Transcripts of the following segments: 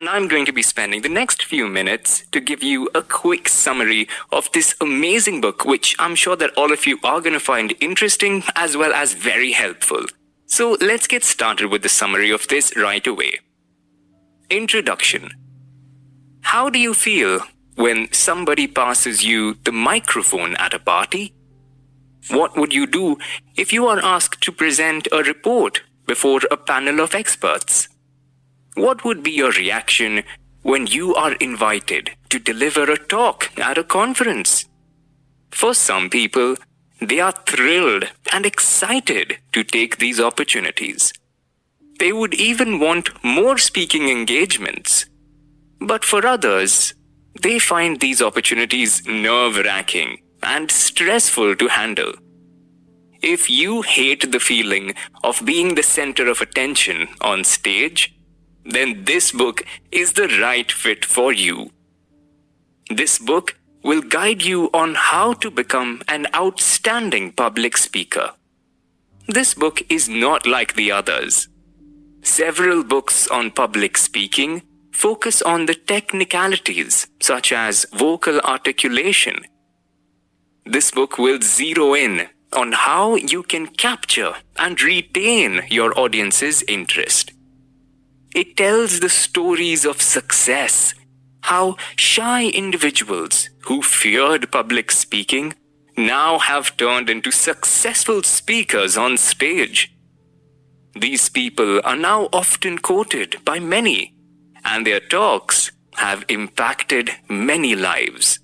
And I'm going to be spending the next few minutes to give you a quick summary of this amazing book, which I'm sure that all of you are going to find interesting as well as very helpful. So let's get started with the summary of this right away. Introduction. How do you feel when somebody passes you the microphone at a party? What would you do if you are asked to present a report before a panel of experts? What would be your reaction when you are invited to deliver a talk at a conference? For some people, they are thrilled and excited to take these opportunities. They would even want more speaking engagements. But for others, they find these opportunities nerve-wracking and stressful to handle. If you hate the feeling of being the center of attention on stage, then this book is the right fit for you. This book will guide you on how to become an outstanding public speaker. This book is not like the others. Several books on public speaking focus on the technicalities such as vocal articulation. This book will zero in on how you can capture and retain your audience's interest. It tells the stories of success, how shy individuals who feared public speaking now have turned into successful speakers on stage. These people are now often quoted by many, and their talks have impacted many lives.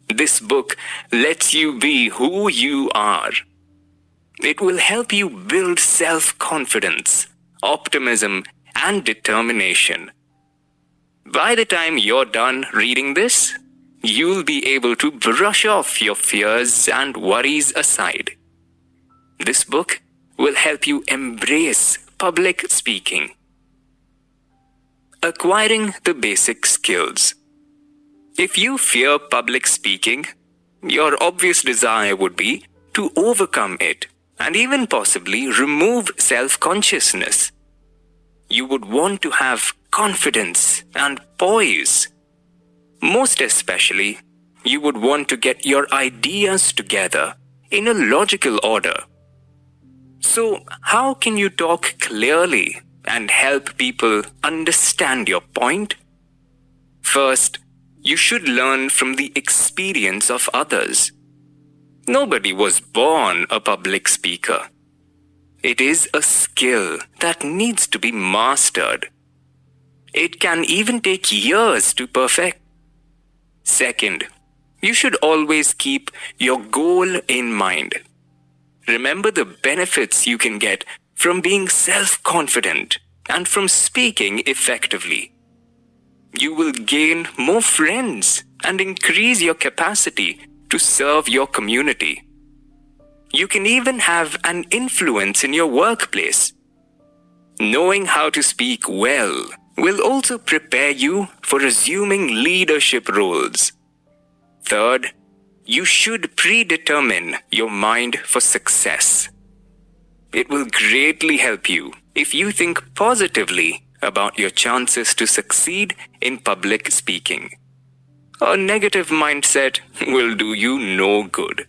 This book lets you be who you are. It will help you build self-confidence, optimism, and determination. By the time you're done reading this, you'll be able to brush off your fears and worries aside. This book will help you embrace public speaking. Acquiring the basic skills. If you fear public speaking, your obvious desire would be to overcome it and even possibly remove self-consciousness. You would want to have confidence and poise. Most especially, you would want to get your ideas together in a logical order. So, how can you talk clearly and help people understand your point? First, you should learn from the experience of others. Nobody was born a public speaker. It is a skill that needs to be mastered. It can even take years to perfect. Second, you should always keep your goal in mind. Remember the benefits you can get from being self-confident and from speaking effectively. You will gain more friends and increase your capacity to serve your community. You can even have an influence in your workplace. Knowing how to speak well will also prepare you for assuming leadership roles. Third, you should predetermine your mind for success. It will greatly help you if you think positively about your chances to succeed in public speaking. A negative mindset will do you no good.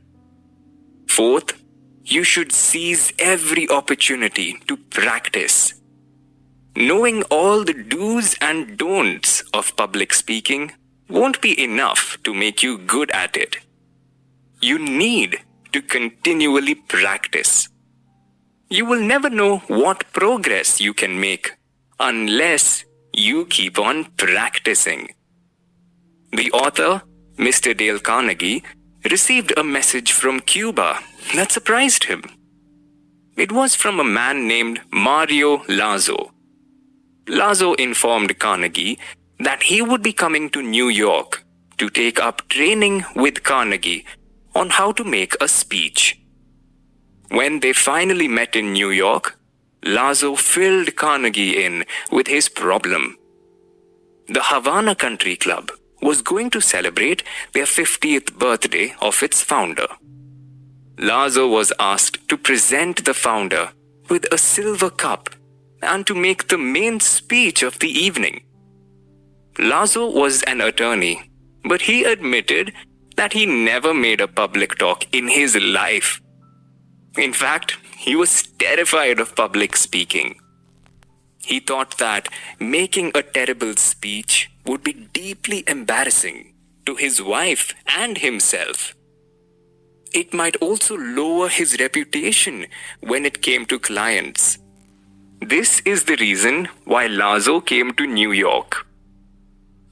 Fourth, you should seize every opportunity to practice. Knowing all the do's and don'ts of public speaking won't be enough to make you good at it. You need to continually practice. You will never know what progress you can make unless you keep on practicing. The author, Mr. Dale Carnegie, received a message from Cuba that surprised him. It was from a man named Mario Lazo. Lazo informed Carnegie that he would be coming to New York to take up training with Carnegie on how to make a speech. When they finally met in New York, Lazo filled Carnegie in with his problem. The Havana Country Club was going to celebrate their 50th birthday of its founder. Lazo was asked to present the founder with a silver cup and to make the main speech of the evening. Lazo was an attorney, but he admitted that he never made a public talk in his life. In fact, he was terrified of public speaking. He thought that making a terrible speech would be deeply embarrassing to his wife and himself. It might also lower his reputation when it came to clients. This is the reason why Lazo came to New York.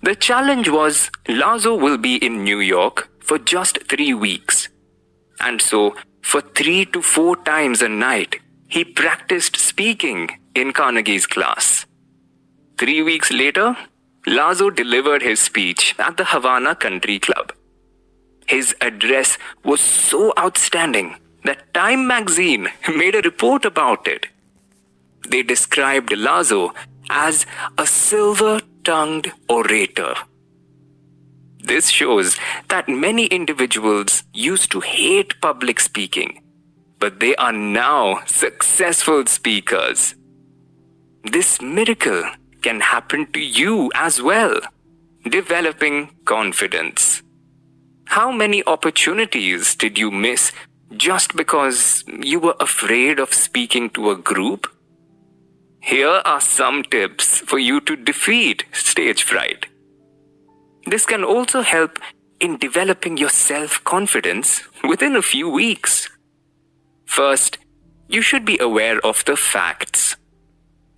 The challenge was Lazo will be in New York for just 3 weeks. And so, for 3 to 4 times a night, he practiced speaking in Carnegie's class. 3 weeks later, Lazo delivered his speech at the Havana Country Club. His address was so outstanding that Time magazine made a report about it. They described Lazo as a silver-tongued orator. This shows that many individuals used to hate public speaking, but they are now successful speakers. This miracle can happen to you as well, developing confidence. How many opportunities did you miss just because you were afraid of speaking to a group? Here are some tips for you to defeat stage fright. This can also help in developing your self-confidence within a few weeks. First, you should be aware of the facts.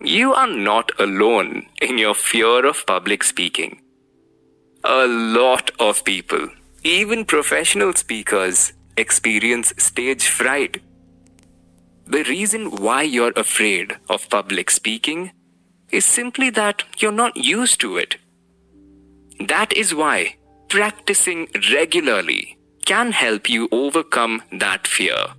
You are not alone in your fear of public speaking. A lot of people, even professional speakers, experience stage fright. The reason why you're afraid of public speaking is simply that you're not used to it. That is why practicing regularly can help you overcome that fear.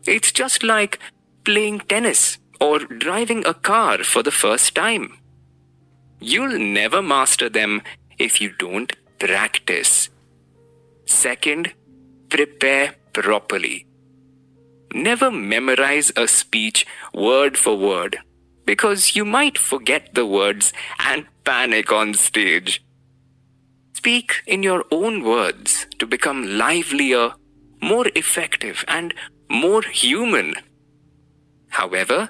It's just like playing tennis or driving a car for the first time. You'll never master them if you don't practice. Second, prepare properly. Never memorize a speech word for word, because you might forget the words and panic on stage. Speak in your own words to become livelier, more effective, and more human. However,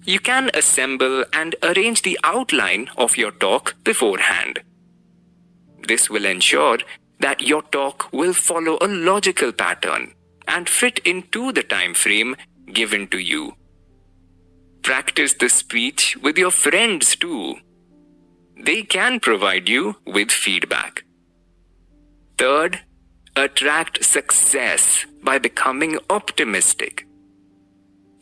you can assemble and arrange the outline of your talk beforehand. This will ensure that your talk will follow a logical pattern and fit into the time frame given to you. Practice the speech with your friends too. They can provide you with feedback. Third, attract success by becoming optimistic.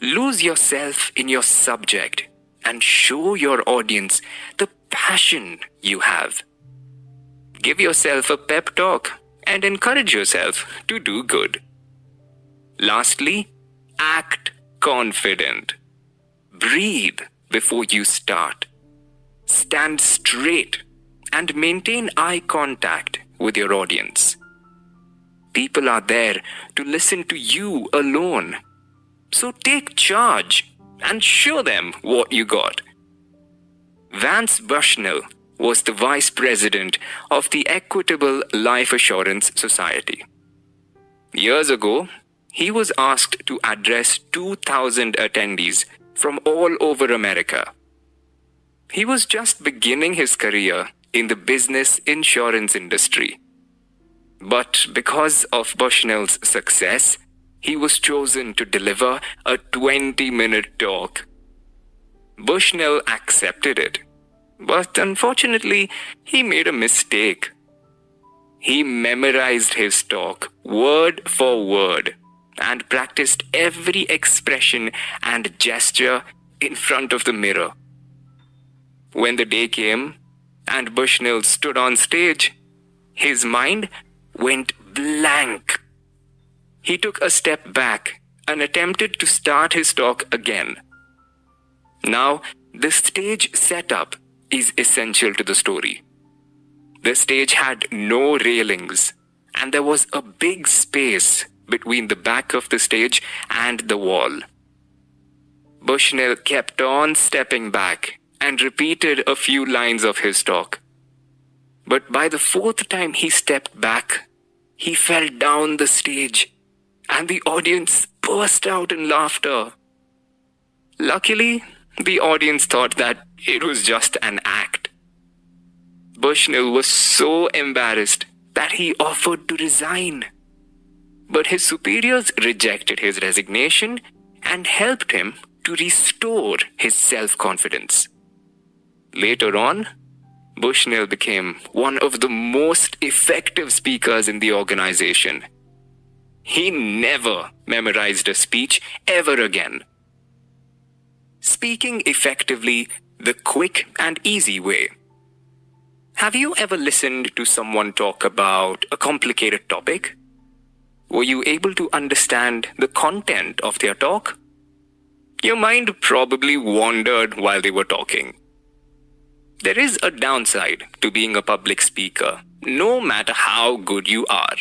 Lose yourself in your subject and show your audience the passion you have. Give yourself a pep talk and encourage yourself to do good. Lastly, act confident. Breathe before you start. Stand straight and maintain eye contact with your audience. People are there to listen to you alone. So take charge and show them what you got. Vance Bushnell was the vice president of the Equitable Life Assurance Society. Years ago, he was asked to address 2,000 attendees from all over America. He was just beginning his career in the business insurance industry. But because of Bushnell's success, he was chosen to deliver a 20-minute talk. Bushnell accepted it, but unfortunately, he made a mistake. He memorized his talk word for word and practiced every expression and gesture in front of the mirror. When the day came and Bushnell stood on stage, his mind went blank. He took a step back and attempted to start his talk again. Now, the stage setup is essential to the story. The stage had no railings, and there was a big space between the back of the stage and the wall. Bushnell kept on stepping back and repeated a few lines of his talk. But by the fourth time he stepped back, he fell down the stage and the audience burst out in laughter. Luckily, the audience thought that it was just an act. Bushnell was so embarrassed that he offered to resign. But his superiors rejected his resignation and helped him to restore his self-confidence. Later on, Bushnell became one of the most effective speakers in the organization. He never memorized a speech ever again. Speaking effectively the quick and easy way. Have you ever listened to someone talk about a complicated topic? Were you able to understand the content of their talk? Your mind probably wandered while they were talking. There is a downside to being a public speaker, no matter how good you are.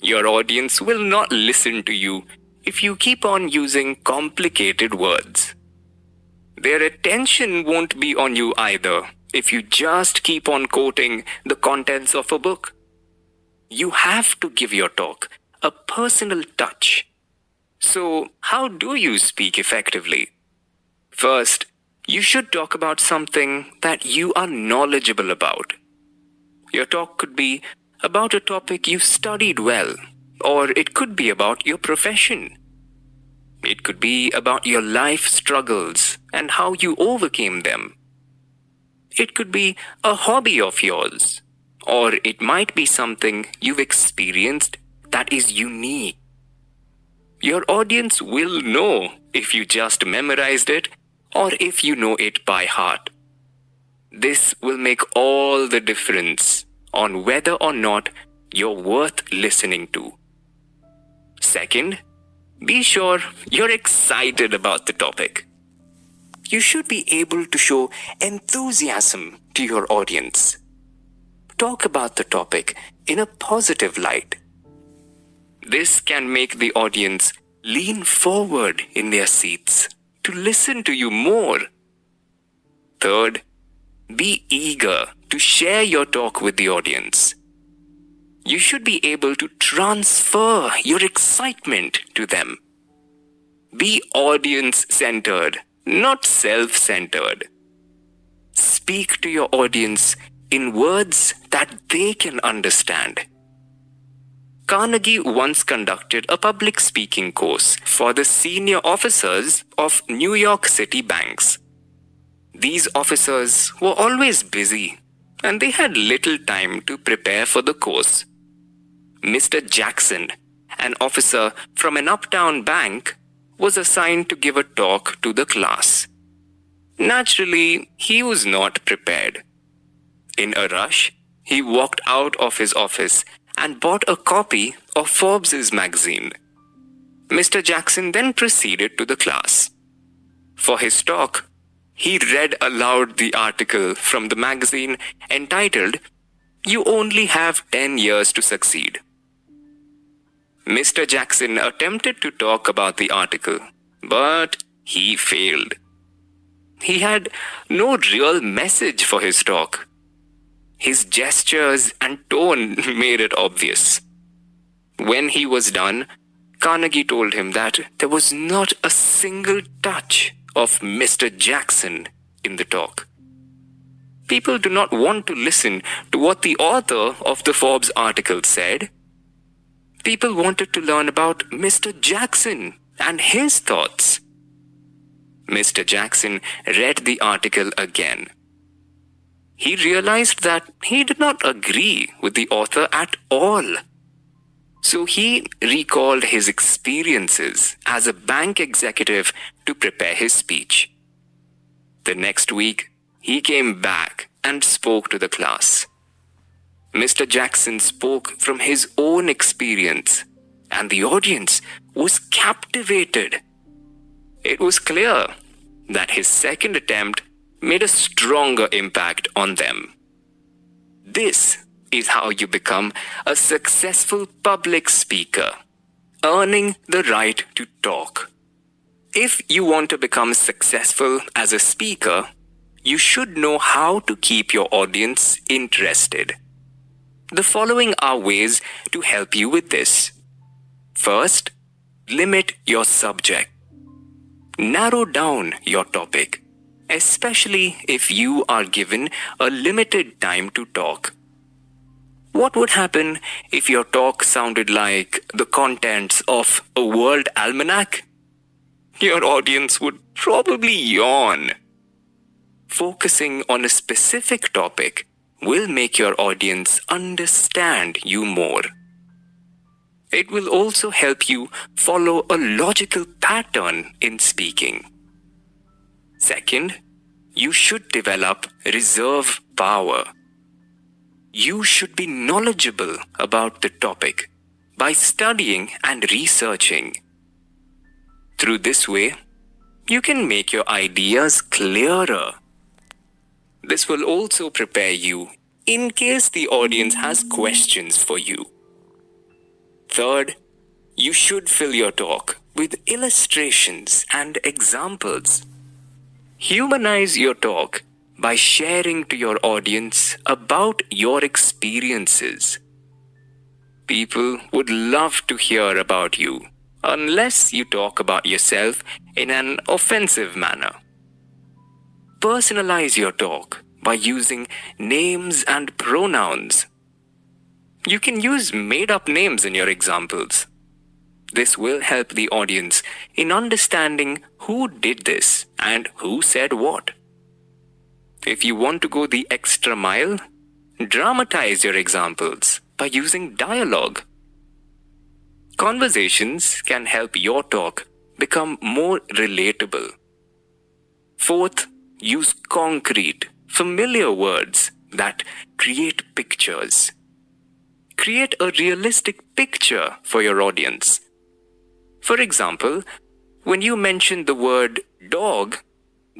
Your audience will not listen to you if you keep on using complicated words. Their attention won't be on you either if you just keep on quoting the contents of a book. You have to give your talk a personal touch. So, how do you speak effectively? First, you should talk about something that you are knowledgeable about. Your talk could be about a topic you've studied well, or it could be about your profession. It could be about your life struggles and how you overcame them. It could be a hobby of yours, or it might be something you've experienced that is unique. Your audience will know if you just memorized it or if you know it by heart. This will make all the difference on whether or not you're worth listening to. Second, be sure you're excited about the topic. You should be able to show enthusiasm to your audience. Talk about the topic in a positive light. This can make the audience lean forward in their seats to listen to you more. Third, be eager to share your talk with the audience. You should be able to transfer your excitement to them. Be audience-centered, not self-centered. Speak to your audience in words that they can understand. Carnegie once conducted a public speaking course for the senior officers of New York City banks. These officers were always busy and they had little time to prepare for the course. Mr. Jackson, an officer from an uptown bank, was assigned to give a talk to the class. Naturally, he was not prepared. In a rush, he walked out of his office and bought a copy of Forbes' magazine. Mr. Jackson then proceeded to the class. For his talk, he read aloud the article from the magazine entitled, "You Only Have 10 Years to Succeed." Mr. Jackson attempted to talk about the article, but he failed. He had no real message for his talk. His gestures and tone made it obvious. When he was done, Carnegie told him that there was not a single touch of Mr. Jackson in the talk. People do not want to listen to what the author of the Forbes article said. People wanted to learn about Mr. Jackson and his thoughts. Mr. Jackson read the article again. He realized that he did not agree with the author at all. So he recalled his experiences as a bank executive to prepare his speech. The next week, he came back and spoke to the class. Mr. Jackson spoke from his own experience, and the audience was captivated. It was clear that his second attempt made a stronger impact on them. This is how you become a successful public speaker, earning the right to talk. If you want to become successful as a speaker, you should know how to keep your audience interested. The following are ways to help you with this. First, limit your subject. Narrow down your topic, especially if you are given a limited time to talk. What would happen if your talk sounded like the contents of a world almanac? Your audience would probably yawn. Focusing on a specific topic will make your audience understand you more. It will also help you follow a logical pattern in speaking. Second, you should develop reserve power. You should be knowledgeable about the topic by studying and researching. Through this way, you can make your ideas clearer. This will also prepare you in case the audience has questions for you. Third, you should fill your talk with illustrations and examples. Humanize your talk by sharing to your audience about your experiences. People would love to hear about you, unless you talk about yourself in an offensive manner. Personalize your talk by using names and pronouns. You can use made-up names in your examples. This will help the audience in understanding who did this and who said what. If you want to go the extra mile, dramatize your examples by using dialogue. Conversations can help your talk become more relatable. Fourth, use concrete, familiar words that create pictures. Create a realistic picture for your audience. For example, when you mention the word dog,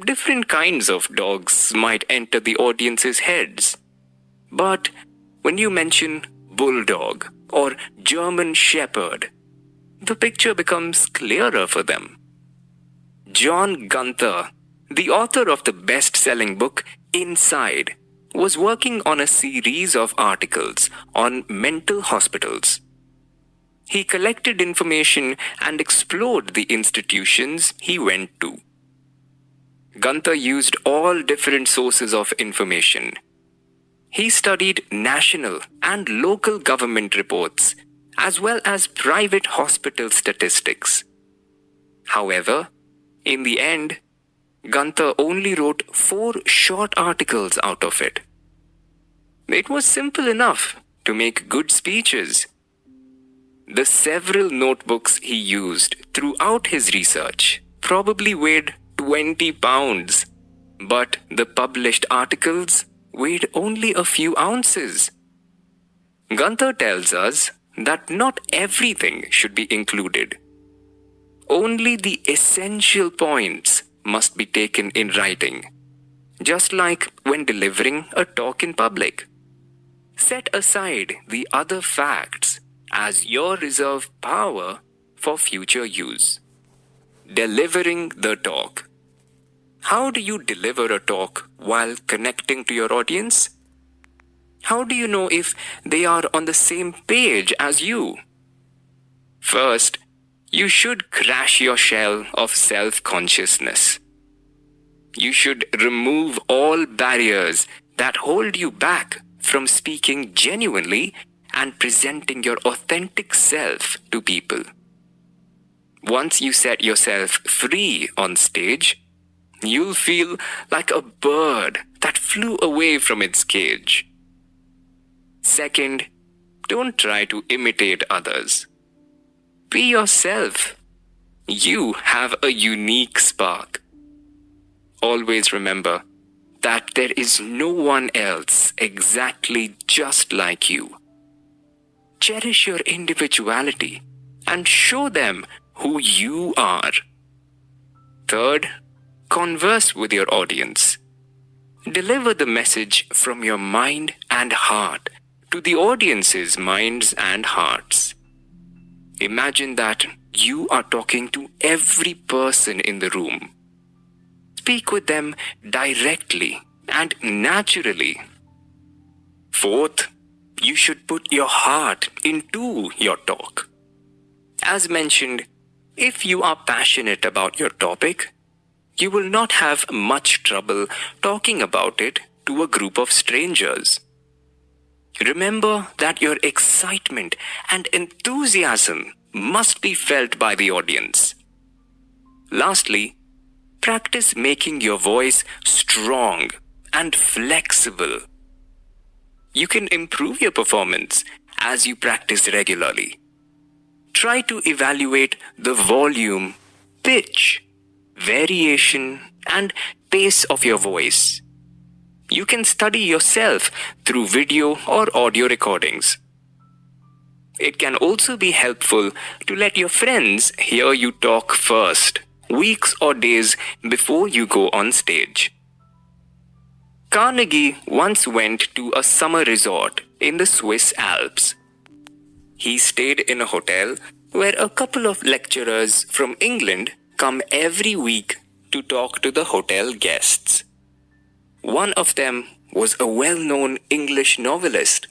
different kinds of dogs might enter the audience's heads. But when you mention bulldog or German shepherd, the picture becomes clearer for them. John Gunther, the author of the best-selling book Inside, was working on a series of articles on mental hospitals. He collected information and explored the institutions he went to. Gunther used all different sources of information. He studied national and local government reports, as well as private hospital statistics. However, in the end, Gunther only wrote 4 short articles out of it. It was simple enough to make good speeches. The several notebooks he used throughout his research probably weighed 20 pounds, but the published articles weighed only a few ounces. Gunther tells us that not everything should be included. Only the essential points must be taken in writing, just like when delivering a talk in public. Set aside the other facts as your reserve power for future use. Delivering the talk. How do you deliver a talk while connecting to your audience? How do you know if they are on the same page as you? First, you should crash your shell of self-consciousness. You should remove all barriers that hold you back from speaking genuinely and presenting your authentic self to people. Once you set yourself free on stage, you'll feel like a bird that flew away from its cage. Second, don't try to imitate others. Be yourself. You have a unique spark. Always remember that there is no one else exactly just like you. Cherish your individuality and show them who you are. Third, converse with your audience. Deliver the message from your mind and heart to the audience's minds and hearts. Imagine that you are talking to every person in the room. speak with them directly and naturally. Fourth, you should put your heart into your talk. As mentioned, if you are passionate about your topic, you will not have much trouble talking about it to a group of strangers. Remember that your excitement and enthusiasm must be felt by the audience. Lastly, practice making your voice strong and flexible. You can improve your performance as you practice regularly. Try to evaluate the volume, pitch, variation, and pace of your voice. You can study yourself through video or audio recordings. It can also be helpful to let your friends hear you talk first, weeks or days before you go on stage. Carnegie once went to a summer resort in the Swiss Alps. He stayed in a hotel where a couple of lecturers from England come every week to talk to the hotel guests. One of them was a well-known English novelist,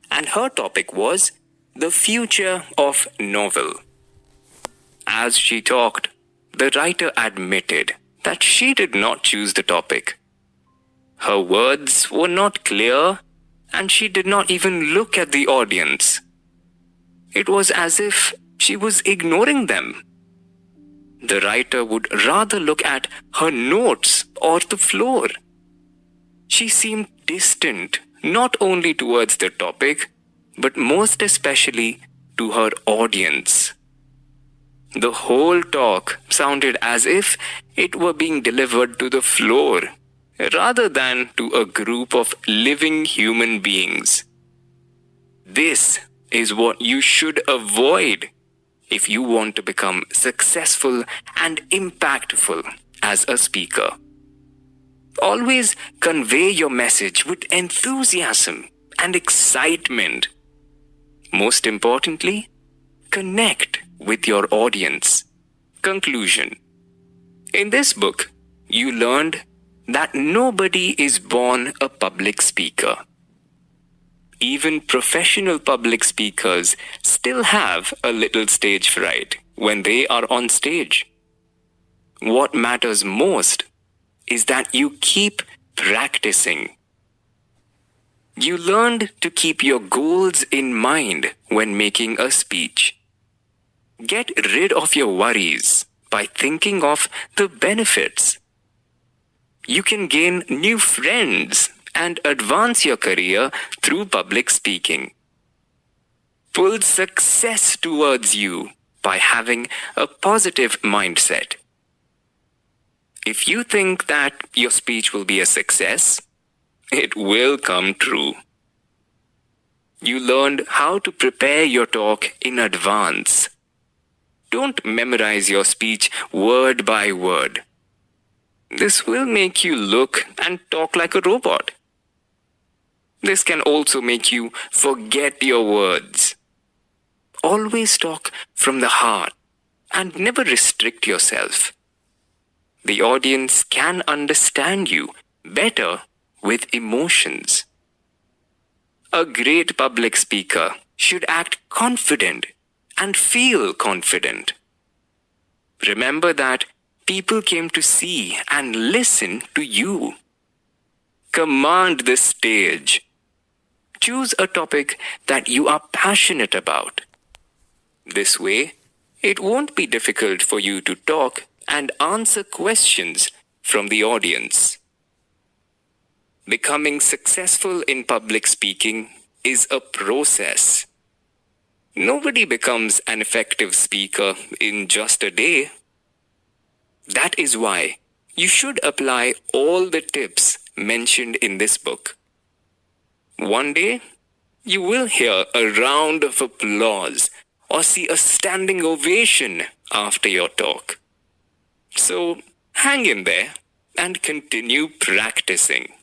and her topic was the future of novel. As she talked, the writer admitted that she did not choose the topic. Her words were not clear, and she did not even look at the audience. It was as if she was ignoring them. The writer would rather look at her notes or the floor. She seemed distant, not only towards the topic, but most especially to her audience. The whole talk sounded as if it were being delivered to the floor, rather than to a group of living human beings. This is what you should avoid if you want to become successful and impactful as a speaker. Always convey your message with enthusiasm and excitement. Most importantly, connect with your audience. Conclusion. In this book, you learned that nobody is born a public speaker. Even professional public speakers still have a little stage fright when they are on stage. What matters most is that you keep practicing. You learned to keep your goals in mind when making a speech. Get rid of your worries by thinking of the benefits. You can gain new friends and advance your career through public speaking. Pull success towards you by having a positive mindset. If you think that your speech will be a success, it will come true. You learned how to prepare your talk in advance. Don't memorize your speech word by word. This will make you look and talk like a robot. This can also make you forget your words. Always talk from the heart and never restrict yourself. The audience can understand you better with emotions. A great public speaker should act confident and feel confident. Remember that people came to see and listen to you. Command the stage. Choose a topic that you are passionate about. This way, it won't be difficult for you to talk and answer questions from the audience. Becoming successful in public speaking is a process. Nobody becomes an effective speaker in just a day. That is why you should apply all the tips mentioned in this book. One day, you will hear a round of applause or see a standing ovation after your talk. So, hang in there and continue practicing.